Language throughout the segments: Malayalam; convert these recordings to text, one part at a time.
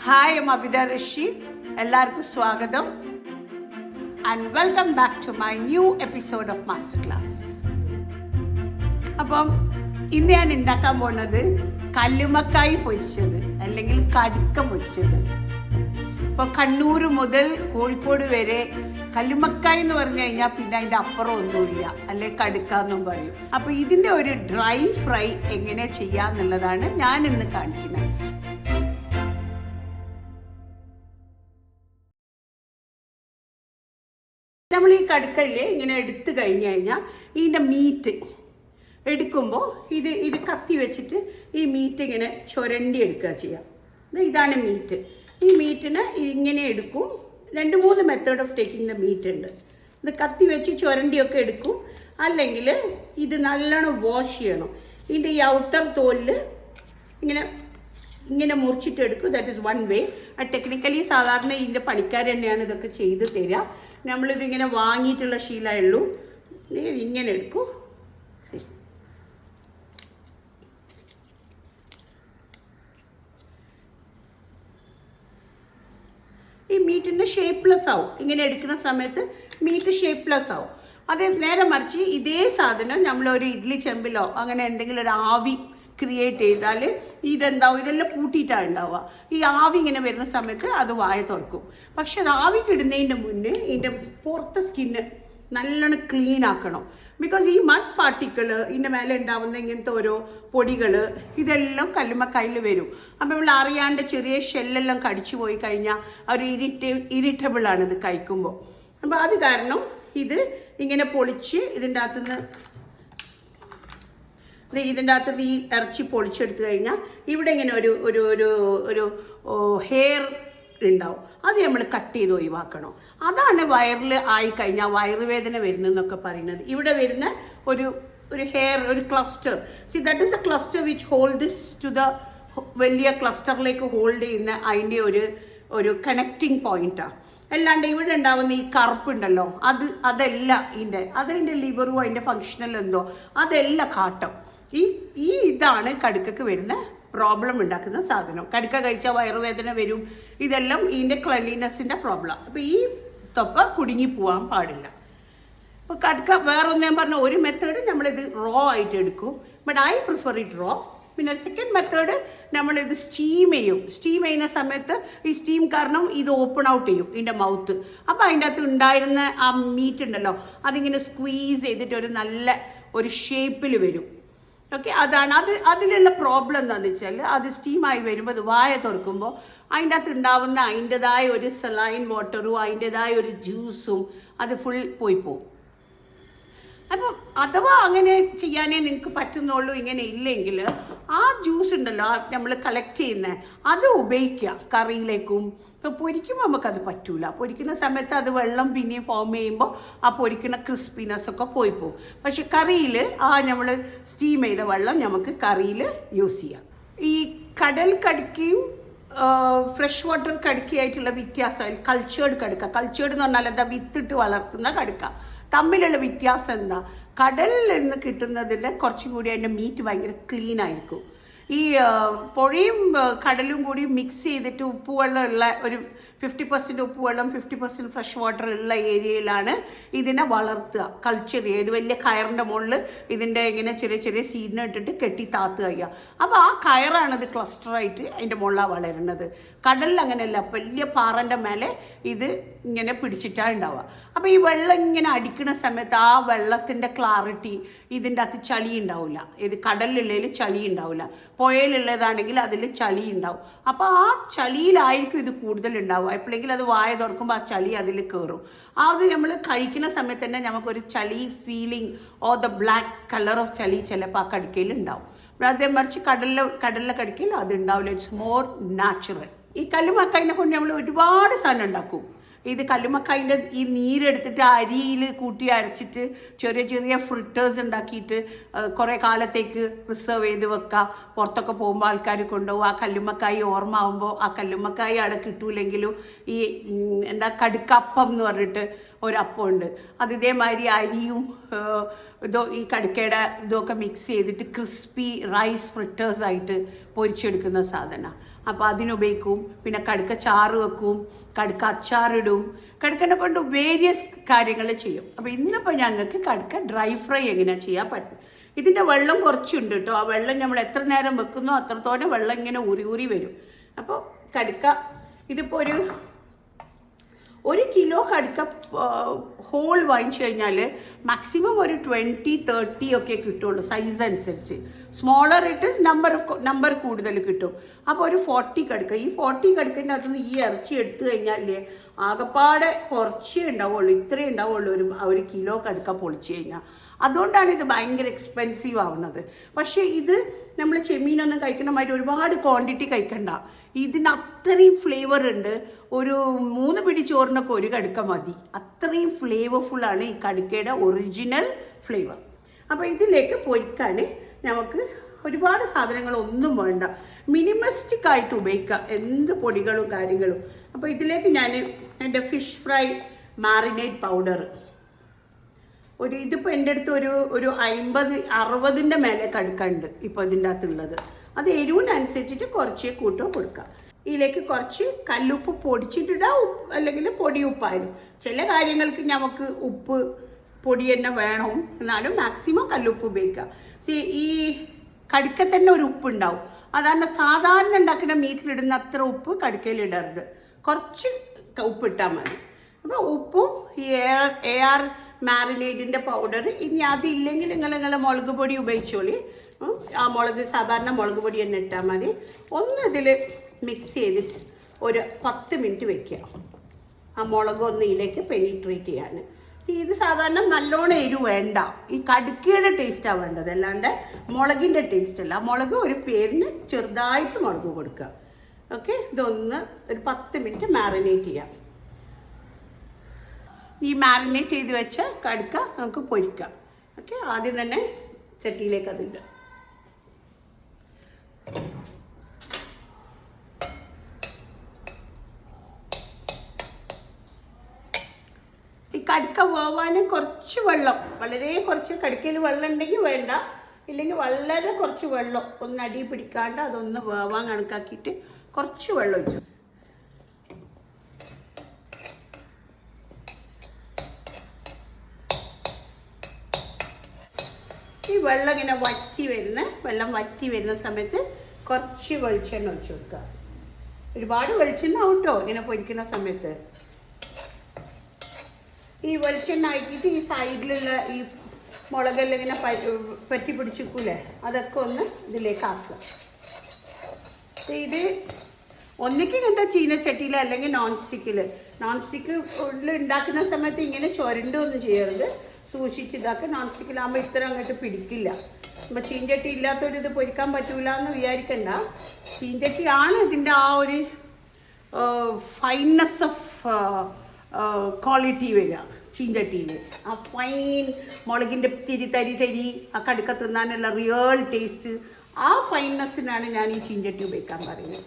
Hi, I'm Abida Rasheed. Ellarku swagatham and welcome back to my new episode of Masterclass. അപ്പം ഇന്ന് ഞാൻ ഉണ്ടാക്കാൻ പോകുന്നത് കല്ലുമക്കായി പൊരിച്ചത് അല്ലെങ്കിൽ കടുക്ക പൊരിച്ചത്. ഇപ്പോൾ കണ്ണൂർ മുതൽ കോഴിക്കോട് വരെ കല്ലുമക്കായി എന്ന് പറഞ്ഞു കഴിഞ്ഞാൽ പിന്നെ അതിൻ്റെ അപ്പുറം ഒന്നുമില്ല, അല്ലെങ്കിൽ കടുക്ക എന്നും പറയും. അപ്പോൾ ഇതിൻ്റെ ഒരു ഡ്രൈ ഫ്രൈ എങ്ങനെ ചെയ്യാന്നുള്ളതാണ് ഞാൻ ഇന്ന് കാണിക്കുന്നത്. നമ്മൾ ഈ കടുക്കയില് ഇങ്ങനെ എടുത്തു കഴിഞ്ഞ് കഴിഞ്ഞാൽ ഇതിൻ്റെ മീറ്റ് എടുക്കുമ്പോൾ ഇത് കത്തി വെച്ചിട്ട് ഈ മീറ്റ് ഇങ്ങനെ ചുരണ്ടി എടുക്കുക ചെയ്യാം. ഇതാണ് മീറ്റ്. ഈ മീറ്റിന് ഇങ്ങനെ എടുക്കും. 2-3 method of taking the meat ഉണ്ട്. ഇത് കത്തി വെച്ച് ചുരണ്ടിയൊക്കെ എടുക്കും, അല്ലെങ്കിൽ ഇത് നല്ലോണം വാഷ് ചെയ്യണം. ഇതിൻ്റെ ഈ ഔട്ടർ തോലിൽ ഇങ്ങനെ മുറിച്ചിട്ടെടുക്കും. That is one way. Technically സാധാരണ ഇതിൻ്റെ പണിക്കാർ തന്നെയാണ് ഇതൊക്കെ ചെയ്ത് തരിക. നമ്മളിതിങ്ങനെ വാങ്ങിയിട്ടുള്ള ശീലമുള്ളൂ. ഇങ്ങനെ എടുക്കും. ഈ മീറ്റിൻ്റെ ഷേപ്പ്ലെസ് ആവും. ഇങ്ങനെ എടുക്കുന്ന സമയത്ത് മീറ്റ് ഷേപ്പ്ലെസ് ആവും. അതേ നേരെ മറിച്ച് ഇതേ സാധനം നമ്മളൊരു ഇഡ്ഡലി ചെമ്പിലോ അങ്ങനെ എന്തെങ്കിലും ഒരു ആവി ക്രിയേറ്റ് ചെയ്താൽ ഇതെന്താവും, ഇതെല്ലാം പൂട്ടിയിട്ടാണ് ഉണ്ടാവുക. ഈ ആവി ഇങ്ങനെ വരുന്ന സമയത്ത് അത് വായ തുറക്കും. പക്ഷെ അത് ആവിക്ക് ഇടുന്നതിൻ്റെ മുന്നേ ഇതിൻ്റെ പുറത്തെ സ്കിന്ന് നല്ലോണം ക്ലീൻ ആക്കണം. ബിക്കോസ് ഈ മഡ് പാർട്ടിക്കിൾ ഇതിൻ്റെ മേലെ ഉണ്ടാവുന്ന ഇങ്ങനത്തെ ഓരോ പൊടികൾ ഇതെല്ലാം കല്ലുമ്മക്കായിൽ വരും. അപ്പം നമ്മൾ അറിയാണ്ട് ചെറിയ ഷെല്ലെല്ലാം കടിച്ചു പോയി കഴിഞ്ഞാൽ ഒരു ഇറിറ്റബിളാണ് ഇത് കഴിക്കുമ്പോൾ. അപ്പോൾ അത് കാരണം ഇത് ഇങ്ങനെ പൊളിച്ച് ഇതിൻ്റെ അകത്തുനിന്ന് ഈ ഇറച്ചി പൊളിച്ചെടുത്ത് കഴിഞ്ഞാൽ ഇവിടെ ഇങ്ങനെ ഒരു ഹെയർ ഉണ്ടാവും. അത് നമ്മൾ കട്ട് ചെയ്ത് ഒഴിവാക്കണം. അതാണ് വയറിൽ ആയിക്കഴിഞ്ഞാൽ വയറുവേദന വരുന്നതെന്നൊക്കെ പറയുന്നത്. ഇവിടെ വരുന്ന ഒരു ഹെയർ, ഒരു cluster. See that is a cluster which hold this to the വലിയ ക്ലസ്റ്ററിലേക്ക് ഹോൾഡ് ചെയ്യുന്ന അതിൻ്റെ ഒരു കണക്റ്റിംഗ് പോയിന്റാണ്. അല്ലാണ്ട് ഇവിടെ ഉണ്ടാവുന്ന ഈ കറുപ്പുണ്ടല്ലോ, അതല്ല അതിൻ്റെ ലിവറും അതിൻ്റെ ഫങ്ഷനൽ എന്തോ അതെല്ലാം കാട്ടും. ഇതാണ് കടുക്കക്ക് വരുന്ന പ്രോബ്ലം ഉണ്ടാക്കുന്ന സാധനം. കടുക്ക കഴിച്ചാൽ വയറുവേദന വരും. ഇതെല്ലാം ഇതിൻ്റെ ക്ലീൻലിനെസ്സിൻ്റെ പ്രോബ്ലം. അപ്പോൾ ഈ തൊപ്പ കുടുങ്ങി പോകാൻ പാടില്ല. അപ്പോൾ കടുക്ക വേറൊന്നും ഞാൻ പറഞ്ഞ ഒരു മെത്തേഡ് നമ്മളിത് റോ ആയിട്ട് എടുക്കും. But I prefer it raw. പിന്നെ സെക്കൻഡ് മെത്തേഡ് നമ്മളിത് സ്റ്റീം ചെയ്യും. സ്റ്റീം ചെയ്യുന്ന സമയത്ത് ഈ സ്റ്റീം കാരണം ഇത് ഓപ്പൺ ഔട്ട് ചെയ്യും ഇതിൻ്റെ മൗത്ത്. അപ്പോൾ അതിൻ്റെ അകത്ത് ഉണ്ടായിരുന്ന ആ മീറ്റ് ഉണ്ടല്ലോ അതിങ്ങനെ സ്ക്വീസ് ചെയ്തിട്ട് ഒരു നല്ല ഒരു ഷേപ്പിൽ വരും. ഓക്കെ, അതിലുള്ള പ്രോബ്ലം എന്താണെന്ന് വെച്ചാൽ അത് സ്റ്റീമായി വരുമ്പോൾ അത് വായ തുറക്കുമ്പോൾ അതിൻ്റെ അകത്ത് ഉണ്ടാവുന്ന അതിൻ്റെതായ ഒരു സലൈൻ വാട്ടറും അതിൻ്റെതായ ഒരു ജ്യൂസും അത് ഫുൾ പോയി പോകും. അപ്പം അഥവാ അങ്ങനെ ചെയ്യാനേ നിങ്ങൾക്ക് പറ്റുന്നുള്ളൂ, ഇങ്ങനെ ഇല്ലെങ്കിൽ ആ ജ്യൂസ് ഉണ്ടല്ലോ നമ്മൾ കളക്ട് ചെയ്യുന്നത് അത് ഉപയോഗിക്കുക കറിയിലേക്കും. ഇപ്പോൾ പൊരിക്കുമ്പോൾ നമുക്കത് പറ്റൂല. പൊരിക്കുന്ന സമയത്ത് അത് വെള്ളം പിന്നെയും ഫോം ചെയ്യുമ്പോൾ ആ പൊരിക്കുന്ന ക്രിസ്പിനെസ് ഒക്കെ പോയി പോകും. പക്ഷെ കറിയിൽ നമ്മൾ സ്റ്റീം ചെയ്ത വെള്ളം നമുക്ക് കറിയിൽ യൂസ് ചെയ്യാം. ഈ കടൽ കടുക്കയും ഫ്രഷ് വാട്ടർ കടുക്കയായിട്ടുള്ള വ്യത്യാസം കൾച്ചേർഡ് എന്ന് പറഞ്ഞാൽ എന്താ, വിത്തിട്ട് വളർത്തുന്ന കടുക്ക തമ്മിലുള്ള വ്യത്യാസം എന്താ? കടലിൽ നിന്ന് കിട്ടുന്നതിൽ കുറച്ചും കൂടി അതിൻ്റെ മീറ്റ് ഭയങ്കര ക്ലീൻ ആയിരിക്കും. ഈ പുഴയും കടലും കൂടി മിക്സ് ചെയ്തിട്ട് ഉപ്പുവെള്ളം ഉള്ള ഒരു 50% ഉപ്പുവെള്ളം 50% ഫ്രഷ് വാട്ടർ ഉള്ള ഏരിയയിലാണ് ഇതിനെ വളർത്തുക, കൾച്ചർ ചെയ്ത് വലിയ കയറിൻ്റെ മുകളിൽ ഇതിൻ്റെ ഇങ്ങനെ ചെറിയ ചെറിയ സീഡിനെ ഇട്ടിട്ട് കെട്ടി താത്തുക ചെയ്യുക. അപ്പോൾ ആ കയറാണത് ക്ലസ്റ്ററായിട്ട് അതിൻ്റെ മുകളിലാണ് വളരുന്നത്. കടലിൽ അങ്ങനെയല്ല, വലിയ പാറൻ്റെ മേലെ ഇത് ഇങ്ങനെ പിടിച്ചിട്ടാണ് ഉണ്ടാവുക. അപ്പോൾ ഈ വെള്ളം ഇങ്ങനെ അടിക്കുന്ന സമയത്ത് ആ വെള്ളത്തിൻ്റെ ക്ലാരിറ്റി ഇതിൻ്റെ അകത്ത് ചളി ഉണ്ടാവില്ല. ഇത് കടലിലുള്ളതിൽ ചളി ഉണ്ടാവില്ല. പുഴയിലുള്ളതാണെങ്കിൽ അതിൽ ചളി ഉണ്ടാവും. അപ്പോൾ ആ ചളിയിലായിരിക്കും ഇത് കൂടുതലുണ്ടാവുക. എപ്പോഴെങ്കിലും അത് വായ തുറക്കുമ്പോൾ ആ ചളി അതിൽ കയറും. അത് നമ്മൾ കഴിക്കുന്ന സമയത്ത് തന്നെ നമുക്കൊരു ചളി feeling or the black colour of ചളി ചിലപ്പോൾ ആ കടുക്കയിൽ ഉണ്ടാവും. അതേ മറിച്ച് കടലിലെ കടുക്കയിൽ അത് ഉണ്ടാവില്ല. It's more natural. ഈ കല്ലുമക്കായിനെ കൊണ്ട് നമ്മൾ ഒരുപാട് സാധനം ഉണ്ടാക്കും. ഇത് കല്ലുമക്കായിൻ്റെ ഈ നീരെടുത്തിട്ട് അരിയിൽ കൂട്ടി അരച്ചിട്ട് ചെറിയ ചെറിയ ഫ്രിട്ടേഴ്സ് ഉണ്ടാക്കിയിട്ട് കുറേ കാലത്തേക്ക് പ്രിസർവ് ചെയ്ത് വെക്കുക. പുറത്തൊക്കെ പോകുമ്പോൾ ആൾക്കാർ കൊണ്ടുപോകും. ആ കല്ലുമക്കായി ഓർമ്മ ആകുമ്പോൾ ആ കല്ലുമക്കായി അവിടെ കിട്ടൂലെങ്കിലും ഈ കടുക്കപ്പം എന്ന് പറഞ്ഞിട്ട് ഒരപ്പമുണ്ട്. അത് ഇതേമാതിരി അരിയും ഈ കടുക്കയുടെ ഇതൊക്കെ മിക്സ് ചെയ്തിട്ട് ക്രിസ്പി റൈസ് ഫ്രിട്ടേഴ്സായിട്ട് പൊരിച്ചെടുക്കുന്ന സാധനമാണ്. അപ്പോൾ അതിനുപയോഗിക്കും. പിന്നെ കടുക്ക ചാറ് വെക്കും, കടുക്ക അച്ചാറിടും, കടുക്കനെ കൊണ്ട് വേരിയസ് കാര്യങ്ങൾ ചെയ്യും. അപ്പോൾ ഇന്നിപ്പോൾ ഞങ്ങൾക്ക് കടുക്ക ഡ്രൈ ഫ്രൈ എങ്ങനെയാണ് ചെയ്യാൻ പറ്റും. ഇതിൻ്റെ വെള്ളം കുറച്ചുണ്ട് കേട്ടോ. ആ വെള്ളം നമ്മൾ എത്ര നേരം വെക്കുന്നോ അത്രത്തോളം വെള്ളം ഇങ്ങനെ ഊറി ഊറി വരും. അപ്പോൾ കടുക്ക ഇതിപ്പോൾ ഒരു കിലോ കടുക്ക ഹോൾ വാങ്ങിച്ചു കഴിഞ്ഞാൽ മാക്സിമം ഒരു 20-30 ഒക്കെ കിട്ടുള്ളൂ, സൈസ് അനുസരിച്ച്. സ്മോളർ ഇട്ട് നമ്പർ കൂടുതൽ കിട്ടും. അപ്പോൾ ഒരു 40 കടുക്ക. ഈ 40 കടുക്കൻ്റെ അകത്തുനിന്ന് ഈ ഇറച്ചി എടുത്തു കഴിഞ്ഞാൽ ആകെപ്പാടെ കുറച്ചേ ഉണ്ടാവുള്ളൂ, ഇത്രയേ ഉണ്ടാവുള്ളൂ ഒരു കിലോ കടുക്ക പൊളിച്ചു കഴിഞ്ഞാൽ. അതുകൊണ്ടാണ് ഇത് ഭയങ്കര എക്സ്പെൻസീവ് ആവുന്നത്. പക്ഷേ ഇത് നമ്മൾ ചെമ്മീനൊന്നും കഴിക്കണമായിട്ട് ഒരുപാട് ക്വാണ്ടിറ്റി കഴിക്കണ്ട. ഇതിന് അത്രയും ഫ്ലേവർ ഉണ്ട്. ഒരു 3 പിടി ചോറിനൊക്കെ ഒരു കടുക്ക മതി. അത്രയും ഫ്ലേവർഫുള്ളാണ് ഈ കടുക്കയുടെ ഒറിജിനൽ ഫ്ലേവർ. അപ്പോൾ ഇതിലേക്ക് പൊരിക്കാൻ നമുക്ക് ഒരുപാട് സാധനങ്ങളൊന്നും വേണ്ട, മിനിമലിസ്റ്റിക് ആയിട്ട് ഉപയോഗിക്കാം എന്ത് പൊടികളും കാര്യങ്ങളും. അപ്പോൾ ഇതിലേക്ക് ഞാൻ എൻ്റെ ഫിഷ് ഫ്രൈ മാറിനേറ്റ് പൗഡർ ഇതിപ്പോൾ എൻ്റെ അടുത്ത് ഒരു 50-60ൻ്റെ മേലെ കടുക്കുണ്ട് ഇപ്പോൾ ഇതിൻ്റെ അകത്തുള്ളത്. അത് എരിവിനനുസരിച്ചിട്ട് കുറച്ച് കൂട്ടോ കൊടുക്കുക. ഇതിലേക്ക് കുറച്ച് കല്ലുപ്പ് പൊടിച്ചിട്ടിടാം, അല്ലെങ്കിൽ പൊടി ഉപ്പായാലും. ചില കാര്യങ്ങൾക്ക് നമുക്ക് ഉപ്പ് പൊടി തന്നെ വേണം, എന്നാലും മാക്സിമം കല്ലുപ്പ് ഉപയോഗിക്കുക. ഈ കടുക്ക തന്നെ ഒരു ഉപ്പുണ്ടാവും. അതാണ് സാധാരണ ഉണ്ടാക്കുന്ന മീറ്റിലിടുന്ന അത്ര ഉപ്പ് കടുക്കയിലിടരുത്, കുറച്ച് ഉപ്പിട്ടാൽ മതി. അപ്പോൾ ഉപ്പും ഈ AR മാരിനേറ്റിൻ്റെ പൗഡർ. ഇനി അതില്ലെങ്കിൽ നിങ്ങളെ മുളക് പൊടി ഉപയോഗിച്ചോളി. ആ സാധാരണ മുളക് പൊടി തന്നെ ഇട്ടാൽ മതി. ഇതിൽ മിക്സ് ചെയ്തിട്ട് ഒരു 10 മിനിറ്റ് വെക്കുക. ആ മുളക് ഇതിലേക്ക് പെനിട്രേറ്റ് ചെയ്യാൻ. ഇത് സാധാരണ നല്ലോണം എരിവ് വേണ്ട, ഈ കടുക്കയുടെ ടേസ്റ്റാണ് വേണ്ടത്, അല്ലാണ്ട് മുളകിൻ്റെ ടേസ്റ്റ് അല്ല. മുളക് ഒരു പേരിന് ചെറുതായിട്ട് മുളക് കൊടുക്കുക. ഓക്കെ, ഒരു 10 മിനിറ്റ് മാരിനേറ്റ് ചെയ്യാം. ഈ മാരിനേറ്റ് ചെയ്ത് വെച്ച കടുക്ക നമുക്ക് പൊരിക്കാം. ഓക്കെ, ആദ്യം തന്നെ ചട്ടിയിലേക്ക് അതിടാം. ഈ കടുക്ക വേവാൻ കുറച്ച് വെള്ളം, വളരെ കുറച്ച്, കടുക്കയിൽ വെള്ളം ഉണ്ടെങ്കിൽ വേണ്ട, ഇല്ലെങ്കിൽ വളരെ കുറച്ച് വെള്ളം ഒന്ന് അടി പിടിക്കാണ്ട് അതൊന്ന് വേവാൻ കണക്കാക്കിയിട്ട് കുറച്ച് വെള്ളം ഒഴിച്ചു. ഈ വെള്ളം ഇങ്ങനെ വെള്ളം വറ്റി വരുന്ന സമയത്ത് കുറച്ച് വെളിച്ചെണ്ണ ഒഴിച്ചു കൊടുക്കുക. ഒരുപാട് വെളിച്ചെണ്ണ ആവട്ടോ ഇങ്ങനെ പൊരിക്കുന്ന സമയത്ത്. ഈ വെളിച്ചെണ്ണ ആക്കിയിട്ട് ഈ സൈഡിലുള്ള ഈ മുളകെല്ലാം ഇങ്ങനെ പറ്റി പിടിച്ചിക്കൂലേ, അതൊക്കെ ഒന്ന് ഇതിലേക്ക് ആക്കുക. ഇത് ഒന്നിക്കും എന്താ ചീനച്ചട്ടിയിൽ അല്ലെങ്കിൽ നോൺ സ്റ്റിക്ക് ഉണ്ടാക്കുന്ന സമയത്ത് ഇങ്ങനെ ചുരണ്ടൊന്നും ചെയ്യരുത്, സൂക്ഷിച്ചിതാക്കുക. നോൺ സ്റ്റിക്കിലാകുമ്പോൾ ഇത്ര അങ്ങോട്ട് പിടിക്കില്ല. അപ്പോൾ ചീഞ്ചട്ടി ഇല്ലാത്തൊരിത് പൊരിക്കാൻ പറ്റൂല എന്ന് വിചാരിക്കണ്ട. ചീഞ്ചട്ടിയാണ് ഇതിൻ്റെ ആ ഒരു ഫൈൻനെസ് ഓഫ് ക്വാളിറ്റി വരിക ചീഞ്ചട്ടിയിൽ. ആ ഫൈൻ മുളകിൻ്റെ തരി ആ കടുക്ക തിന്നാനുള്ള റിയൽ ടേസ്റ്റ്, ആ ഫൈൻനെസ്സിനാണ് ഞാൻ ഈ ചീഞ്ചട്ടി ഉപയോഗിക്കാൻ പറയുന്നത്.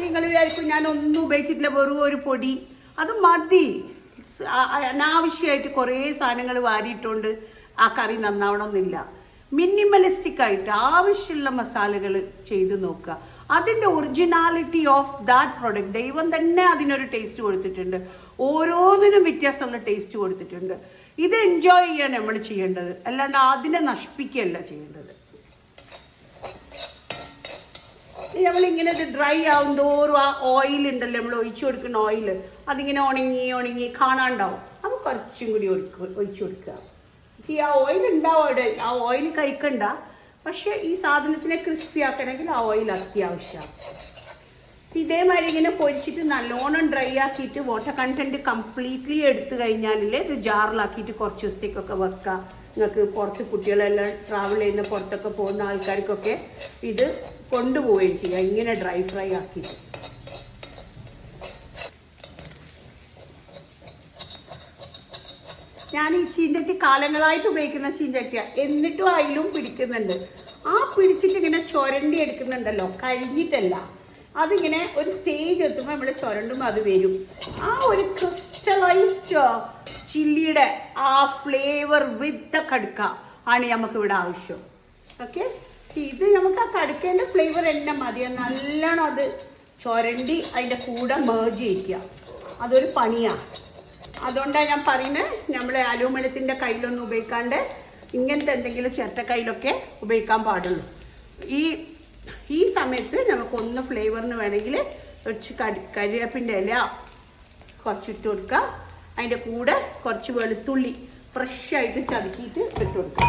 നിങ്ങൾ വിചാരിക്കും ഞാൻ ഒന്നും ഉപയോഗിച്ചിട്ടില്ല, വെറും ഒരു പൊടി, അത് മതി. അനാവശ്യമായിട്ട് കുറേ സാധനങ്ങൾ വാരിയിട്ടുണ്ട് ആ കറി നന്നാവണമെന്നില്ല. മിനിമലിസ്റ്റിക് ആയിട്ട് ആവശ്യമുള്ള മസാലകൾ ചെയ്ത് നോക്കുക. അതിൻ്റെ ഒറിജിനാലിറ്റി ഓഫ് ദാറ്റ് പ്രൊഡക്റ്റ് ദൈവം തന്നെ അതിനൊരു ടേസ്റ്റ് കൊടുത്തിട്ടുണ്ട്. ഓരോന്നിനും വ്യത്യാസമുള്ള ടേസ്റ്റ് കൊടുത്തിട്ടുണ്ട്. ഇത് എൻജോയ് ചെയ്യാൻ നമ്മൾ ചെയ്യേണ്ടത്, അല്ലാണ്ട് അതിനെ നശിപ്പിക്കുകയല്ല ചെയ്യേണ്ടത്. നമ്മളിങ്ങനെ ഇത് ഡ്രൈ ആവും തോറും ആ ഓയിൽ ഉണ്ടല്ലോ, നമ്മൾ ഒഴിച്ചു കൊടുക്കുന്ന ഓയിൽ, അതിങ്ങനെ ഉണങ്ങി കാണാണ്ടാവും. അപ്പോൾ കുറച്ചും കൂടി ഒഴിച്ചു കൊടുക്കുക. ആ ഓയിൽ ഉണ്ടാവും അവിടെ, ആ ഓയിൽ കഴിക്കണ്ട. പക്ഷേ ഈ സാധനത്തിനെ ക്രിസ്പി ആക്കണമെങ്കിൽ ആ ഓയിൽ അത്യാവശ്യമാണ്. ഇതേമാതിരി ഇങ്ങനെ പൊരിച്ചിട്ട് നല്ലോണം ഡ്രൈ ആക്കിയിട്ട് വാട്ടർ കണ്ടൻറ്റ് കംപ്ലീറ്റ്ലി എടുത്തു കഴിഞ്ഞാൽ ഇത് ജാറിലാക്കിയിട്ട് കുറച്ച് ദിവസത്തേക്കൊക്കെ വെക്കുക. നിങ്ങൾക്ക് പുറത്ത് കുട്ടികളെല്ലാം ട്രാവൽ ചെയ്യുന്ന പുറത്തൊക്കെ പോകുന്ന ആൾക്കാർക്കൊക്കെ ഇത് കൊണ്ടുപോവുകയും ചെയ്യുക, ഇങ്ങനെ ഡ്രൈ ഫ്രൈ ആക്കിയിട്ട്. ഞാൻ ഈ ചീഞ്ചട്ടി കാലങ്ങളായിട്ട് ഉപയോഗിക്കുന്ന ചീഞ്ചട്ടിയാണ്, എന്നിട്ടും അതിലും പിടിക്കുന്നുണ്ട്. ആ പിടിച്ചിട്ട് ഇങ്ങനെ ചുരണ്ടി എടുക്കുന്നുണ്ടല്ലോ, കഴിഞ്ഞിട്ടല്ല, അതിങ്ങനെ ഒരു സ്റ്റേജ് എത്തുമ്പോൾ നമ്മൾ ചുരണ്ടുമ്പോൾ അത് വരും. ആ ഒരു ക്രിസ്റ്റലൈസ്ഡ് ചില്ലിയുടെ ആ ഫ്ലേവർ വിത്ത് ദ കടുക്ക ആണ് നമുക്കിവിടെ ആവശ്യം. ഓക്കെ, ഇത് നമുക്ക് ആ കടുക്കേൻ്റെ ഫ്ലേവർ തന്നെ മതി. നല്ലോണം അത് ചുരണ്ടി അതിൻ്റെ കൂടെ മേർജ് ചെയ്യിക്കുക. അതൊരു പണിയാണ്. അതുകൊണ്ടാണ് ഞാൻ പറയുന്നത്, നമ്മൾ അലൂമിനിയത്തിൻ്റെ കയ്യിലൊന്നും ഉപയോഗിക്കാണ്ട് ഇങ്ങനത്തെ എന്തെങ്കിലും ചിരട്ടക്കയ്യിലൊക്കെ ഉപയോഗിക്കാൻ പാടുള്ളൂ. ഈ സമയത്ത് നമുക്കൊന്ന് ഫ്ലേവറിന് വേണമെങ്കിൽ കുറച്ച് കരിവേപ്പിൻ്റെ ഇല കുറച്ചിട്ട് കൊടുക്കുക. അതിൻ്റെ കൂടെ കുറച്ച് വെളുത്തുള്ളി ഫ്രഷായിട്ട് ചതുക്കിയിട്ട് ഇട്ട് കൊടുക്കുക.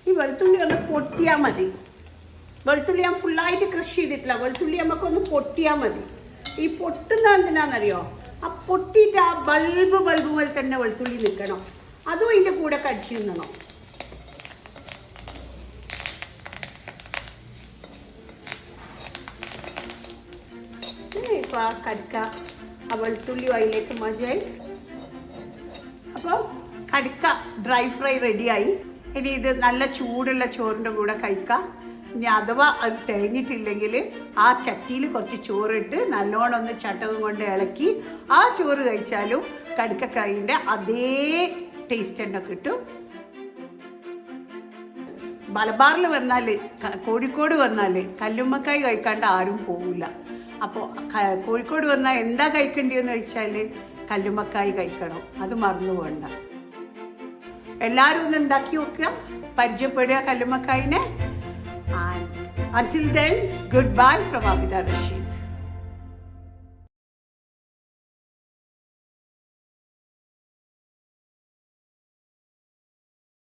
ഈ വെളുത്തുള്ളി ഒന്ന് പൊട്ടിയാൽ മതി. വെളുത്തുള്ളി ഞാൻ ഫുള്ളായിട്ട് ക്രഷ് ചെയ്തിട്ടില്ല. വെളുത്തുള്ളി നമുക്കൊന്ന് പൊട്ടിയാൽ മതി. ഈ പൊട്ടുന്ന എന്തിനാണെന്നറിയോ? ആ പൊട്ടിയിട്ട് ആ ബൾബ് പോലെ തന്നെ വെളുത്തുള്ളി നിൽക്കണം. അതും അതിൻ്റെ കൂടെ കടിച്ചു തിന്നണം. ഇപ്പോൾ ആ കടുക്ക ആ വെളുത്തുള്ളി അതിലേക്ക് മതിയായി. അപ്പോൾ കടുക്ക ഡ്രൈ ഫ്രൈ റെഡിയായി. ഇനി ഇത് നല്ല ചൂടുള്ള ചോറിൻ്റെ കൂടെ കഴിക്കാം. ഇനി അഥവാ അത് തേഞ്ഞിട്ടില്ലെങ്കിൽ ആ ചട്ടിയിൽ കുറച്ച് ചോറിട്ട് നല്ലോണം ഒന്ന് ചട്ടകം കൊണ്ട് ഇളക്കി ആ ചോറ് കഴിച്ചാലും കടുക്കക്കായിൻ്റെ അതേ ടേസ്റ്റ് തന്നെ കിട്ടും. മലബാറിൽ വന്നാൽ, കോഴിക്കോട് വന്നാൽ കല്ലുമ്മക്കായ് കഴിക്കാണ്ട് ആരും പോവില്ല. അപ്പോൾ കോഴിക്കോട് വന്നാൽ എന്താ കഴിക്കേണ്ടതെന്ന് വെച്ചാൽ കല്ലുമ്മക്കായ് കഴിക്കണം. അത് മറന്നു പോകണ്ട. എല്ലാവരും ഒന്ന് ഉണ്ടാക്കി നോക്കുക, പരിചയപ്പെടുക കല്ലുമ്മക്കായിനെ. And until then, goodbye from Abida Rasheed.